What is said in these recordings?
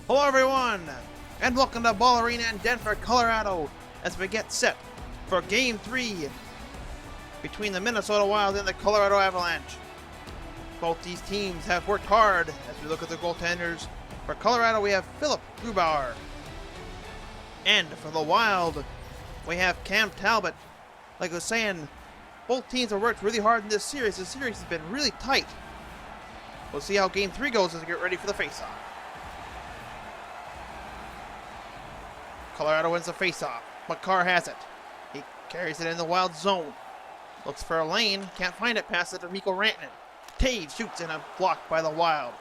Hello everyone, and welcome to Ball Arena in Denver, Colorado, as we get set for Game 3 between the Minnesota Wild and the Colorado Avalanche. Both these teams have worked hard as we look at the goaltenders. For Colorado, we have Philip Grubauer. And for the Wild, we have Cam Talbot. Like I was saying, both teams have worked really hard in this series. This series has been really tight. We'll see how Game 3 goes as we get ready for the faceoff. Colorado wins the faceoff. Makar has it. He carries it in the Wild zone. Looks for a lane. Can't find it. Passes it to Mikko Rantanen. Taves shoots in a block by the Wild.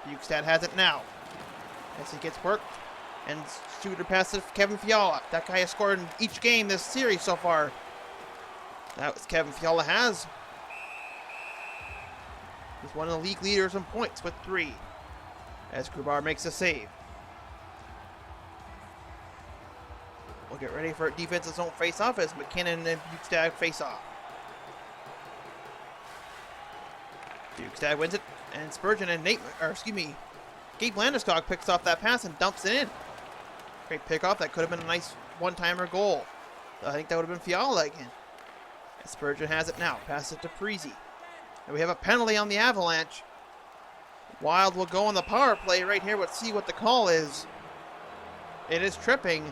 Bukestad has it now. As he gets worked. And shooter passes to Kevin Fiala. That guy has scored in each game this series so far. That was Kevin Fiala has. He's one of the league leaders in points with 3. As Grubauer makes a save. We'll get ready for a defensive zone face-off as McKinnon and Bukestad face-off. Bukestad wins it, and Spurgeon and Gabe Landeskog picks off that pass and dumps it in. Great pickoff. That could have been a nice one-timer goal. I think that would have been Fiala again. And Spurgeon has it now. Passes it to Parise. And we have a penalty on the Avalanche. Wild will go on the power play right here. Let's see what the call is. It is tripping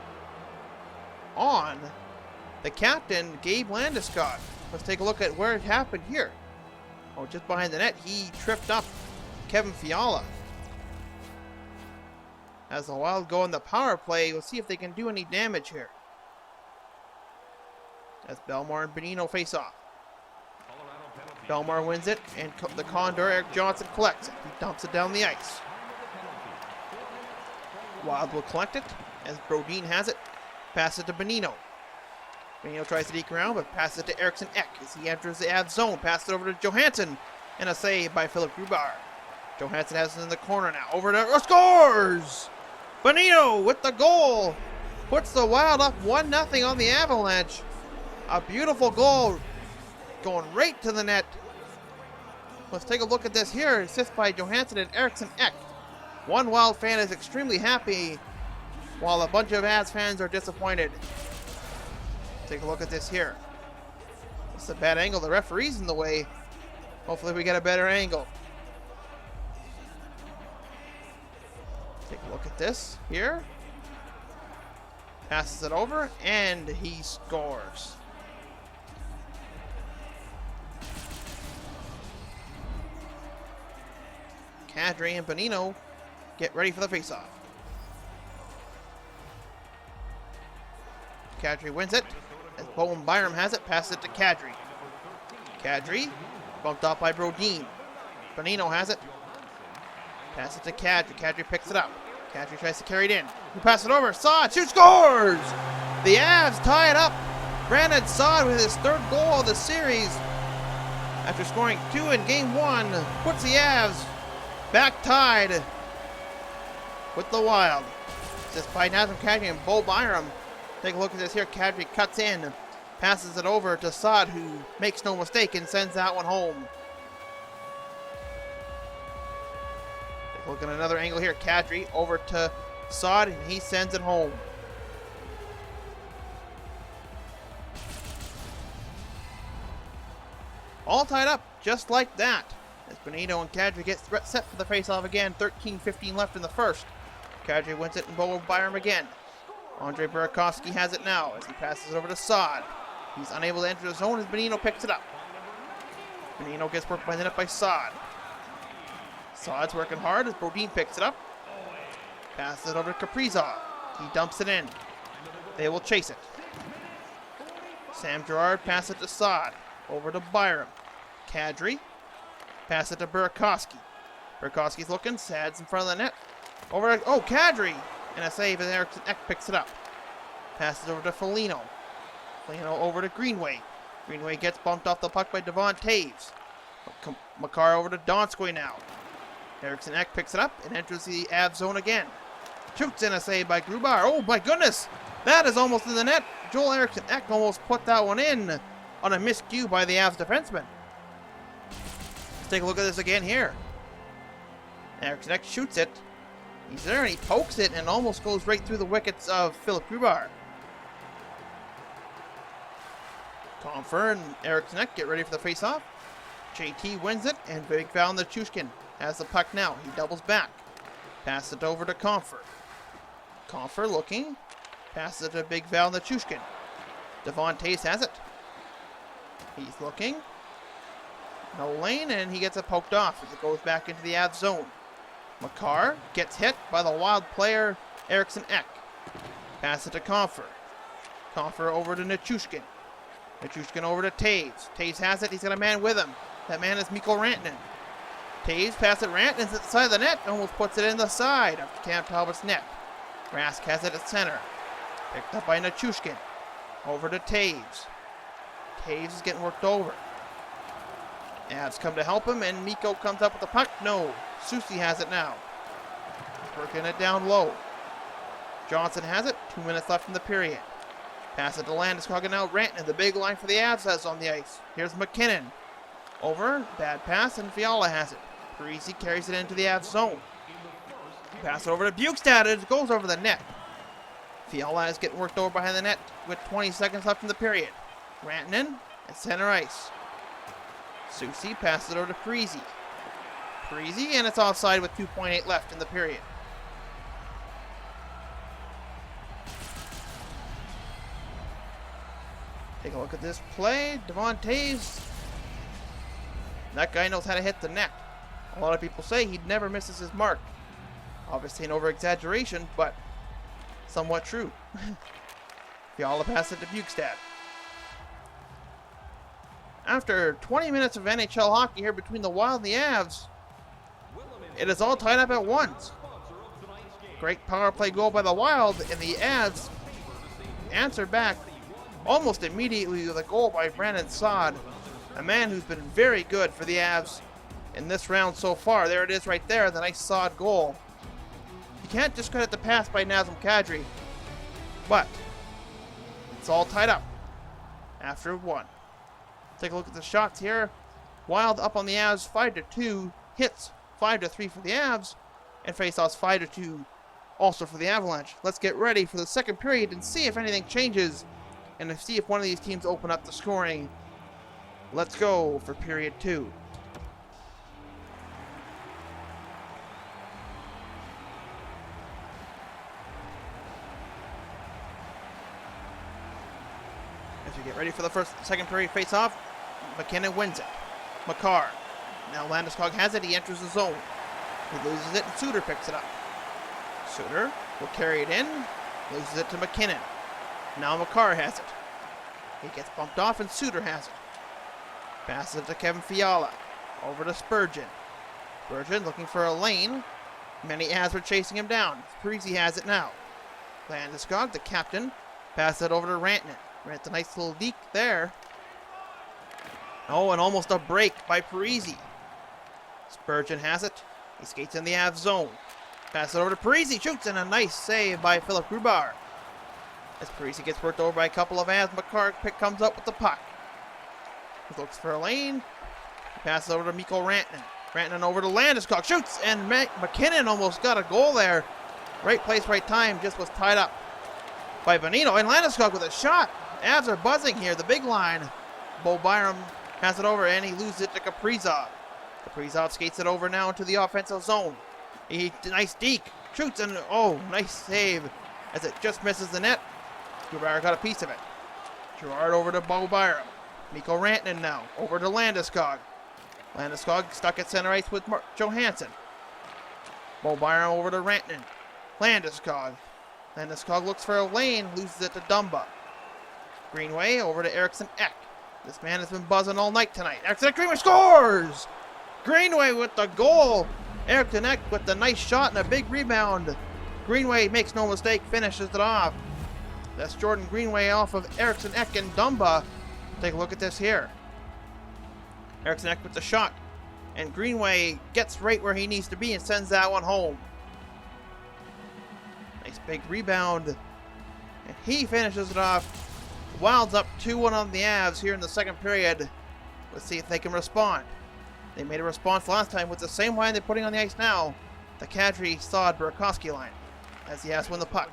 on the captain, Gabe Landeskog. Let's take a look at where it happened here. Oh, just behind the net, he tripped up Kevin Fiala. As the Wild go on the power play, we'll see if they can do any damage here. As Bellemare and Bonino face off. Bellemare wins it, and the Condor, Eric Johnson, collects it. He dumps it down the ice. Wild will collect it, as Brodin has it. Pass it to Bonino. Bonino tries to deke around, but passes it to Eriksson Ek as he enters the Av zone. Passes it over to Johansson, and a save by Philip Grubauer. Johansson has it in the corner now. Over to scores! Bonino with the goal puts the Wild up 1-0 on the Avalanche. A beautiful goal going right to the net. Let's take a look at this here. Assist by Johansson and Eriksson Ek. One Wild fan is extremely happy, while a bunch of Avs fans are disappointed. Take a look at this here. It's a bad angle. The referee's in the way. Hopefully we get a better angle. Take a look at this here. Passes it over, and he scores. Kadri and Bonino get ready for the faceoff. Kadri wins it, as Bowen Byram has it, passes it to Kadri. Kadri, bumped off by Brodin. Bonino has it, passes it to Kadri. Kadri picks it up. Kadri tries to carry it in. He passes it over. Saad shoots, scores! The Avs tie it up. Brandon Saad with his 3rd goal of the series, after scoring 2 in Game 1, puts the Avs back tied with the Wild. Just by Nazem Kadri and Bo Byram. Take a look at this here. Kadri cuts in, passes it over to Saad, who makes no mistake and sends that one home. Take a look at another angle here. Kadri over to Saad, and he sends it home. All tied up, just like that. As Bonino and Kadri get set for the faceoff again. 13-15 left in the first. Kadri wins it, and Bo Byram again. Andre Burakovsky has it now as he passes it over to Saad. He's unable to enter the zone as Bonino picks it up. Bonino gets worked by the net by Saad. Saad's working hard as Brodin picks it up. Passes it over to Kaprizov. He dumps it in. They will chase it. Sam Girard passes it to Saad. Over to Byram. Kadri. Pass it to Burakovsky. Burakovsky's looking. Saad's in front of the net. Over to, Kadri! And a save, and Eriksson Ek picks it up. Passes over to Foligno. Foligno over to Greenway. Greenway gets bumped off the puck by Devon Taves. Makar over to Donskoy now. Eriksson Ek picks it up and enters the Av zone again. Shoots in a save by Grubauer. Oh my goodness! That is almost in the net. Joel Eriksson Ek almost put that one in on a miscue by the Avs defenseman. Let's take a look at this again here. Eriksson Ek shoots it. He's there and he pokes it and almost goes right through the wickets of Philip Grubauer. Comfer and Eriksson Ek get ready for the face-off. JT wins it, and Big Val Nichushkin has the puck now. He doubles back. Passes it over to Comfer. Comfer looking. Passes it to Big Val Nichushkin. Devon Taves has it. He's looking. No lane, and he gets it poked off as it goes back into the Avs zone. Makar gets hit by the wild player Eriksson Ek. Pass it to Comfer. Comfer over to Nichushkin. Nichushkin over to Taves. Taves has it. He's got a man with him. That man is Mikko Rantanen. Taves passes it. Rantanen's at the side of the net. Almost puts it in the side of Cam Talbot's net. Rask has it at center. Picked up by Nichushkin. Over to Taves. Taves is getting worked over. Avs come to help him, and Mikko comes up with the puck. No. Susi has it now. He's working it down low. Johnson has it. 2 minutes left in the period. Pass it to Landeskog, and now Rantanen. The big line for the Avs has on the ice. Here's McKinnon. Over. Bad pass, and Fiala has it. Parisi carries it into the Avs zone. Pass it over to Bukestad. It goes over the net. Fiala is getting worked over behind the net with 20 seconds left in the period. Rantanen at center ice. Susi passes it over to Parisi. Parisi, and it's offside with 2.8 left in the period. Take a look at this play. Devon Taves. That guy knows how to hit the net. A lot of people say he never misses his mark. Obviously an over-exaggeration, but somewhat true. Fiala passes it to Bukestad. After 20 minutes of NHL hockey here between the Wild and the Avs, it is all tied up at once. Great power play goal by the Wild, and the Avs answer back almost immediately with a goal by Brandon Saad, a man who's been very good for the Avs in this round so far. There it is right there, the nice Saad goal. You can't discredit the pass by Nazem Kadri, but it's all tied up after one. Take a look at the shots here. Wild up on the Avs 5-2, hits 5-3 for the Avs, and faceoffs 5-2 also for the Avalanche. Let's get ready for the second period and see if anything changes and see if one of these teams open up the scoring. Let's go for period 2. As we get ready for the second period face-off, McKinnon wins it. Makar. Now Landeskog has it. He enters the zone. He loses it, and Suter picks it up. Suter will carry it in. Loses it to McKinnon. Now Makar has it. He gets bumped off, and Suter has it. Passes it to Kevin Fiala. Over to Spurgeon. Spurgeon looking for a lane. Many Avs were chasing him down. Parisi has it now. Landeskog, the captain, passes it over to Rantanen. Rantanen, a nice little leak there. Oh, and almost a break by Parisi. Spurgeon has it. He skates in the Avs zone. Passes it over to Parisi. Shoots, and a nice save by Philip Grubauer. As Parisi gets worked over by a couple of Avs, Makar comes up with the puck. He looks for a lane. He passes over to Mikko Rantanen. Rantanen over to Landeskog. Shoots, and McKinnon almost got a goal there. Right place, right time. Just was tied up by Bonino. And Landeskog with a shot. Avs are buzzing here. The big line. Bo Byram has it over, and he loses it to Kaprizov. Kaprizov skates it over now into the offensive zone. Nice deke. Shoots, and oh, nice save as it just misses the net. Grubauer got a piece of it. Gerard over to Bo Byram. Mikko Rantanen now over to Landeskog. Landeskog stuck at center ice with Johansson. Bo Byram over to Rantanen. Landeskog. Landeskog looks for a lane, loses it to Dumba. Greenway over to Eriksson Ek. This man has been buzzing all night tonight. Eriksson Ek, Greenway scores! Greenway with the goal. Eriksson Ek with the nice shot and a big rebound. Greenway makes no mistake, finishes it off. That's Jordan Greenway off of Eriksson Ek and Dumba. Take a look at this here. Eriksson Ek with the shot. And Greenway gets right where he needs to be and sends that one home. Nice big rebound. And he finishes it off. Wild's up 2-1 on the Avs here in the second period. Let's see if they can respond. They made a response last time with the same line they're putting on the ice now. the Kadri Saad Burakovsky line as he has to win the puck.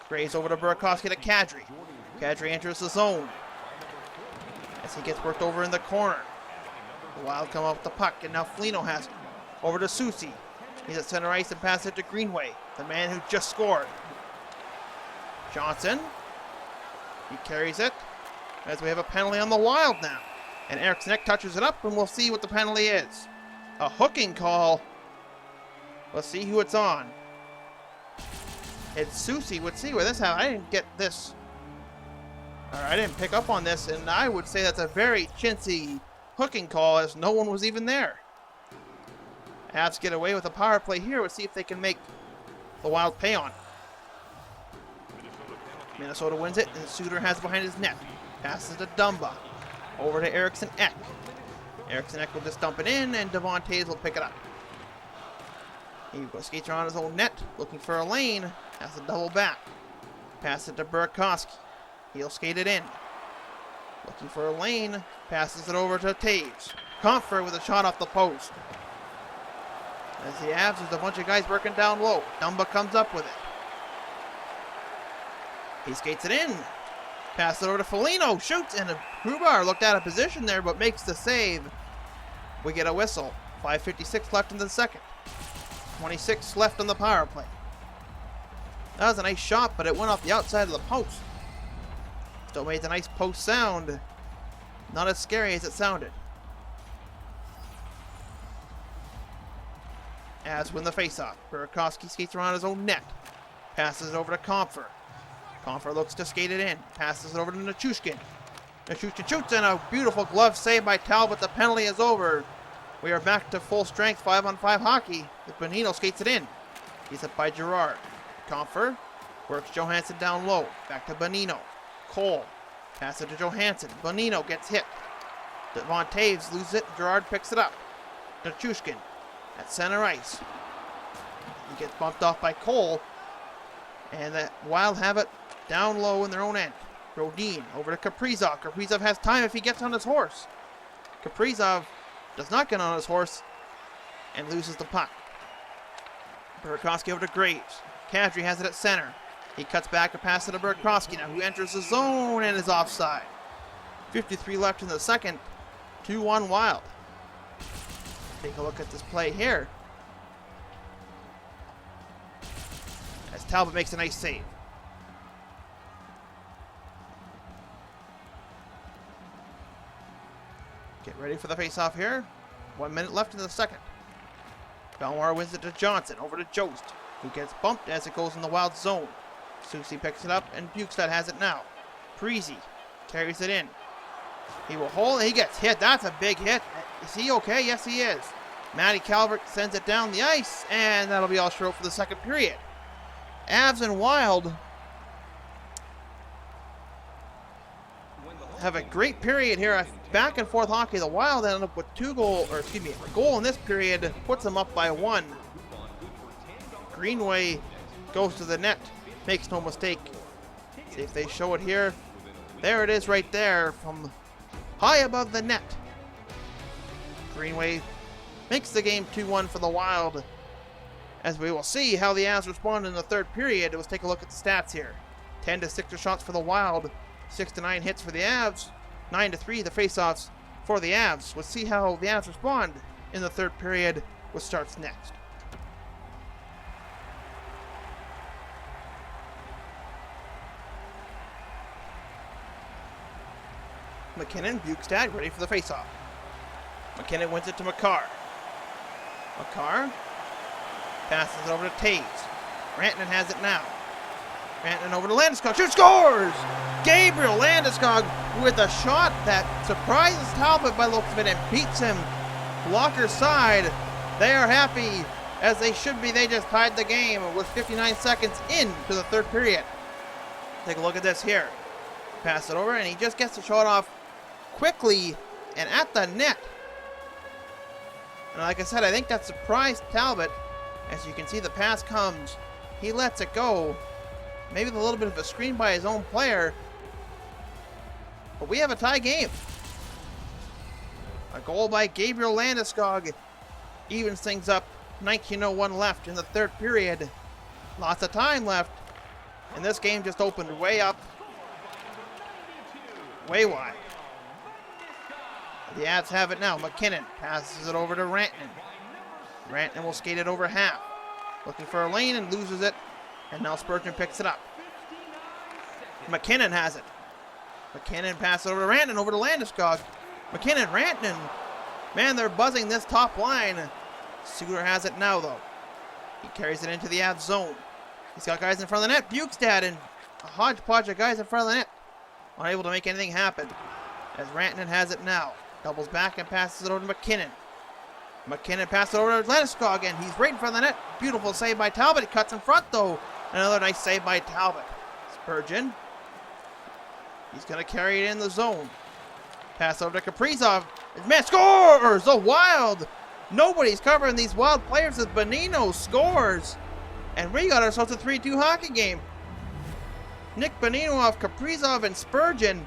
Graves over to Burakovsky to Kadri. Kadri enters the zone as he gets worked over in the corner. The Wild come up with the puck, and now Foligno has it. Over to Soucy. He's at center ice and passes it to Greenway, the man who just scored. Johnson. He carries it as we have a penalty on the Wild now. And Eriksson Ek touches it up, and we'll see what the penalty is. A hooking call. Let's see who it's on. It's Soucy. Let's see where this happened. I didn't get this. Or I didn't pick up on this, and I would say that's a very chintzy hooking call as no one was even there. Avs get away with a power play here. Let's see if they can make the Wild pay on it. Minnesota wins it, and Suter has it behind his net. Passes to Dumba. Over to Eriksson Ek. Eriksson Ek will just dump it in, and Devon Toews will pick it up. He skates around his own net, looking for a lane. Has a double back. Pass it to Burakovsky. He'll skate it in. Looking for a lane. Passes it over to Toews. Comfort with a shot off the post. As the Avs, there's a bunch of guys working down low. Dumba comes up with it. He skates it in. Pass it over to Foligno. Shoots, and Hrubar looked out of position there, but makes the save. We get a whistle. 5:56 left in the second. 26 left on the power play. That was a nice shot, but it went off the outside of the post. Still made the nice post sound. Not as scary as it sounded. As win the faceoff. Burakovsky skates around his own net. Passes it over to Comfort. Comfort looks to skate it in. Passes it over to Nichushkin. Nichushkin shoots, and a beautiful glove save by Talbot. The penalty is over. We are back to full strength 5-on-5 hockey. Bonino skates it in. He's hit by Girard. Comfort works Johansson down low. Back to Bonino. Cole. Pass it to Johansson. Bonino gets hit. Devon Toews loses it. Girard picks it up. Nichushkin at center ice. He gets bumped off by Cole. And the Wild have it down low in their own end. Brodin over to Kaprizov. Kaprizov has time if he gets on his horse. Kaprizov does not get on his horse and loses the puck. Burakovsky over to Graves. Kadri has it at center. He cuts back to pass it to Burakovsky now, who enters the zone and is offside. 53 left in the second. 2-1 Wild. Take a look at this play here. As Talbot makes a nice save. Get ready for the face-off here. 1 minute left in the second. Belmar wins it to Johnson. Over to Jost, who gets bumped as it goes in the Wild zone. Soucy picks it up, and Bukestad has it now. Parisi carries it in. He will hold, and he gets hit. That's a big hit. Is he okay? Yes, he is. Matty Calvert sends it down the ice, and that'll be all short for the second period. Avs and Wild have a great period here. Back and forth hockey. The Wild ended up with a goal in this period, puts them up by 1. Greenway goes to the net, makes no mistake. See if they show it here. There it is right there from high above the net. Greenway makes the game 2-1 for the Wild. As we will see how the Avs respond in the third period, let's take a look at the stats here. 10-6 shots for the Wild, 6-9 hits for the Avs, 9-3 the faceoffs for the Avs. Let's see how the Avs respond in the third period, which starts next. McKinnon, Bukestad, ready for the faceoff. McKinnon wins it to Makar. Makar passes it over to Toews. Rantanen has it now. Rantanen over to Landeskog. Shoots, scores! Gabriel Landeskog with a shot that surprises Talbot by the looks of it and beats him. Blocker side. They are happy as they should be. They just tied the game with 59 seconds into the third period. Take a look at this here. Pass it over, and he just gets the shot off quickly and at the net. And like I said, I think that surprised Talbot. As you can see, the pass comes. He lets it go. Maybe with a little bit of a screen by his own player. But we have a tie game. A goal by Gabriel Landeskog evens things up 19:01 left in the third period. Lots of time left. And this game just opened way up. Way wide. The Avs have it now. McKinnon passes it over to Rantanen. Rantanen will skate it over half. Looking for a lane and loses it. And now Spurgeon picks it up. McKinnon has it. McKinnon passes it over to Rantanen, over to Landeskog. McKinnon, Rantanen. Man, they're buzzing this top line. Suter has it now, though. He carries it into the Avs zone. He's got guys in front of the net. Bukestad and a hodgepodge of guys in front of the net. Unable to make anything happen. As Rantanen has it now. Doubles back and passes it over to McKinnon. McKinnon passes it over to Landeskog, and he's right in front of the net. Beautiful save by Talbot. He cuts in front, though. Another nice save by Talbot. Spurgeon. He's going to carry it in the zone. Pass over to Kaprizov. His man scores! The Wild! Nobody's covering these Wild players as Bonino scores. And we got ourselves a 3-2 hockey game. Nick Bonino off Kaprizov and Spurgeon.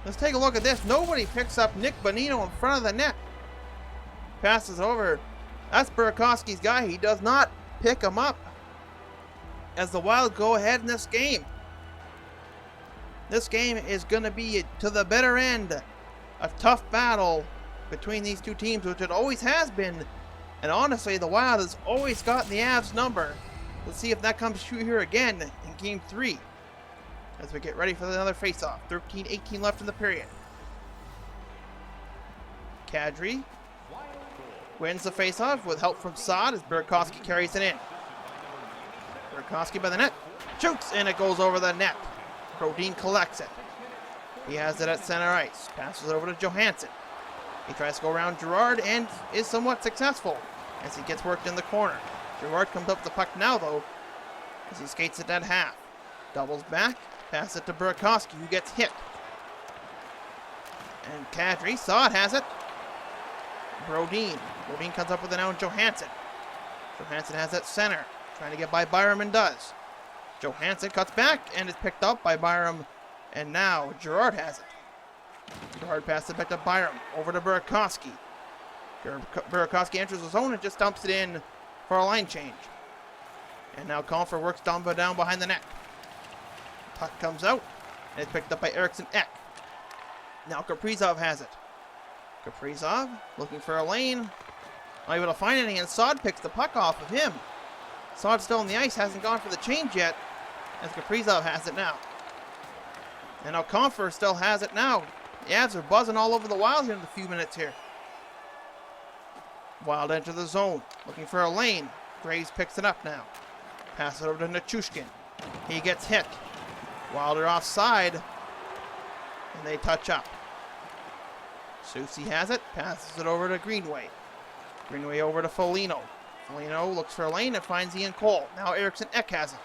Let's take a look at this. Nobody picks up Nick Bonino in front of the net. Passes over. That's Burakovsky's guy. He does not pick him up. As the Wild go ahead in this game. This game is going to be to the bitter end. A tough battle between these two teams, which it always has been. And honestly, the Wild has always got the Avs number. Let's see if that comes true here again in Game 3. As we get ready for another face-off. 13-18 left in the period. Kadri wins the face-off with help from Saad as Burakovsky carries it in. Burakovsky by the net. Shoots, and it goes over the net. Brodin collects it. He has it at center ice. Passes it over to Johansson. He tries to go around Girard and is somewhat successful as he gets worked in the corner. Girard comes up with the puck now, though, as he skates it at half. Doubles back. Pass it to Burakovsky, who gets hit. And Kadri, Saad has it. Brodin comes up with it now in Johansson. Johansson has it center. Trying to get by Byram and does. Johansson cuts back and is picked up by Byram. And now Girard has it. Girard passes it back to Byram. Over to Burakovsky. Burakovsky enters the zone and just dumps it in for a line change. And now Comfer works down behind the net. Puck comes out and it's picked up by Eriksson Ek. Now Kaprizov has it. Kaprizov looking for a lane. Not able to find anything, and Saad picks the puck off of him. Saad's still on the ice, hasn't gone for the change yet, as Kaprizov has it now. And now Comfer still has it now. The Avs are buzzing all over the Wild in a few minutes here. Wild enter the zone, looking for a lane. Graves picks it up now. Pass it over to Nichushkin. He gets hit. Wilder offside, and they touch up. Soucy has it, passes it over to Greenway. Greenway over to Foligno. Foligno looks for a lane and finds Ian Cole. Now Eriksson Ek has it.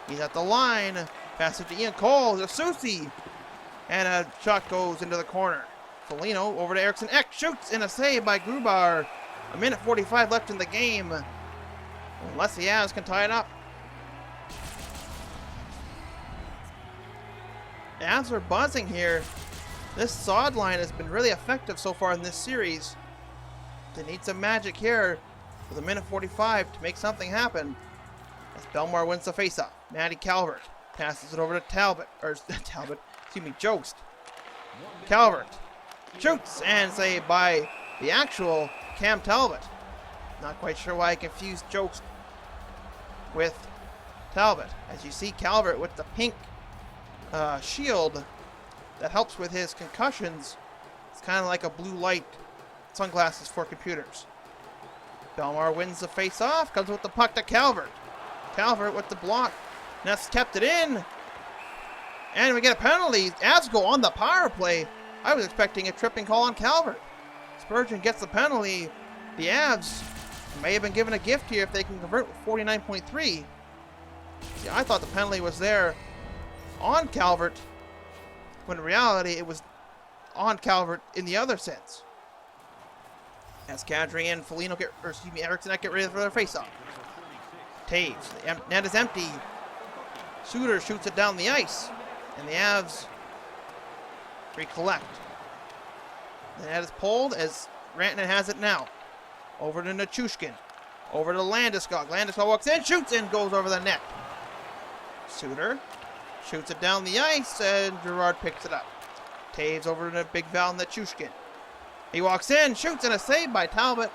He's at the line. Pass it to Ian Cole. To Soucy. And a shot goes into the corner. Foligno over to Eriksson Ek. Shoots, and a save by Grubar. 1:45 left in the game. Unless the Avs can tie it up. The Avs are buzzing here. This Saad line has been really effective so far in this series. They need some magic here with 1:45 to make something happen. As Belmar wins the faceoff. Matty Calvert passes it over to Jost. Calvert shoots, and saved by the actual Cam Talbot. Not quite sure why I confused Jost with Talbot. As you see Calvert with the pink shield that helps with his concussions. It's kind of like a blue light sunglasses for computers. Belmar wins the face-off, comes with the puck to Calvert. Calvert with the block. Ness kept it in. And we get a penalty. Avs go on the power play. I was expecting a tripping call on Calvert. Spurgeon gets the penalty. The Avs may have been given a gift here if they can convert with 49.3. See, I thought the penalty was there on Calvert, when in reality it was on Calvert in the other sense. As Kadri and Foligno Eriksson get ready for their face-off. Taves, the net is empty. Suter shoots it down the ice, and the Avs recollect. The net is pulled as Rantanen has it now. Over to Nichushkin. Over to Landeskog. Landeskog walks in, shoots in, goes over the net. Suter shoots it down the ice, and Gerard picks it up. Taves over to Big Val Nichushkin. He walks in, shoots, and a save by Talbot.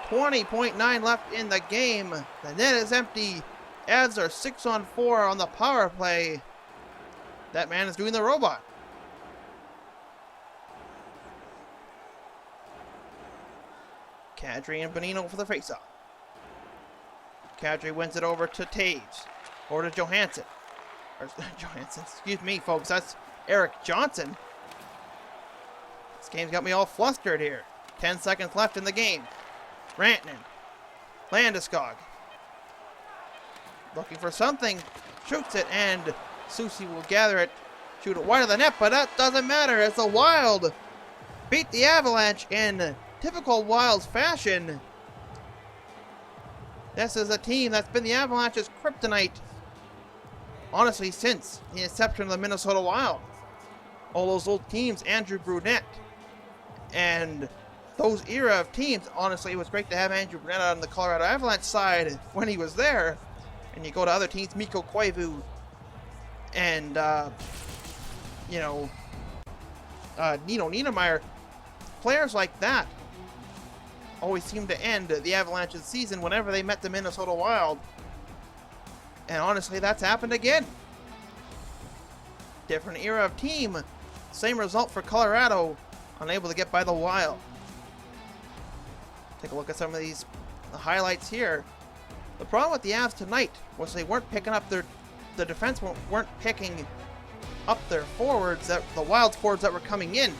20.9 left in the game. The net is empty. Avs are 6-on-4 on the power play. That man is doing the robot. Kadri and Bonino for the faceoff. Kadri wins it over to Taves. Or to Johansson. Or Johansson, excuse me, folks. That's Eric Johnson. This game's got me all flustered here. 10 seconds left in the game. Rantanen. Landeskog. Looking for something. Shoots it, and Susie will gather it. Shoot it wide of the net, but that doesn't matter as the Wild beat the Avalanche in typical Wilds fashion. This is a team that's been the Avalanche's kryptonite, honestly, since the inception of the Minnesota Wild. All those old teams, Andrew Brunette, and those era of teams. Honestly, it was great to have Andrew Brunette on the Colorado Avalanche side when he was there. And you go to other teams, Mikko Koivu, and, Nino Niedermeyer. Players like that always seem to end the Avalanche's season whenever they met the Minnesota Wild. And honestly, that's happened again. Different era of team. Same result for Colorado. Unable to get by the Wild. Take a look at some of these highlights here. The problem with the Avs tonight was they weren't picking up the defense weren't picking up their forwards, the Wild's forwards that were coming in.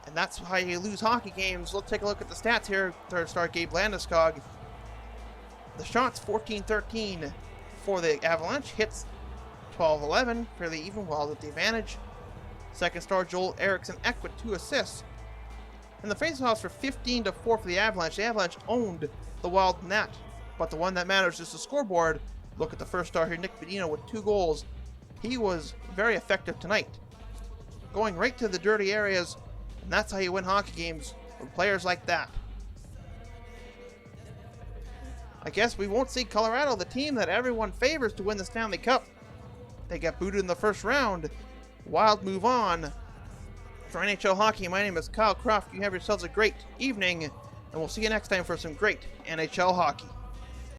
And that's how you lose hockey games. Let's take a look at the stats here. Third star Gabe Landeskog. The shots 14-13 for the Avalanche. Hits 12-11. Fairly even, Wild with the advantage. Second star Joel Eriksson Ek with 2 assists. And the faceoffs were 15-4 for the Avalanche. The Avalanche owned the Wild net. But the one that matters is the scoreboard. Look at the first star here, Nick Bonino with 2 goals. He was very effective tonight. Going right to the dirty areas. And that's how you win hockey games with players like that. I guess we won't see Colorado, the team that everyone favors to win the Stanley Cup. They got booted in the first round. Wild move on. For NHL Hockey, my name is Kyle Croft. You have yourselves a great evening, and we'll see you next time for some great NHL hockey.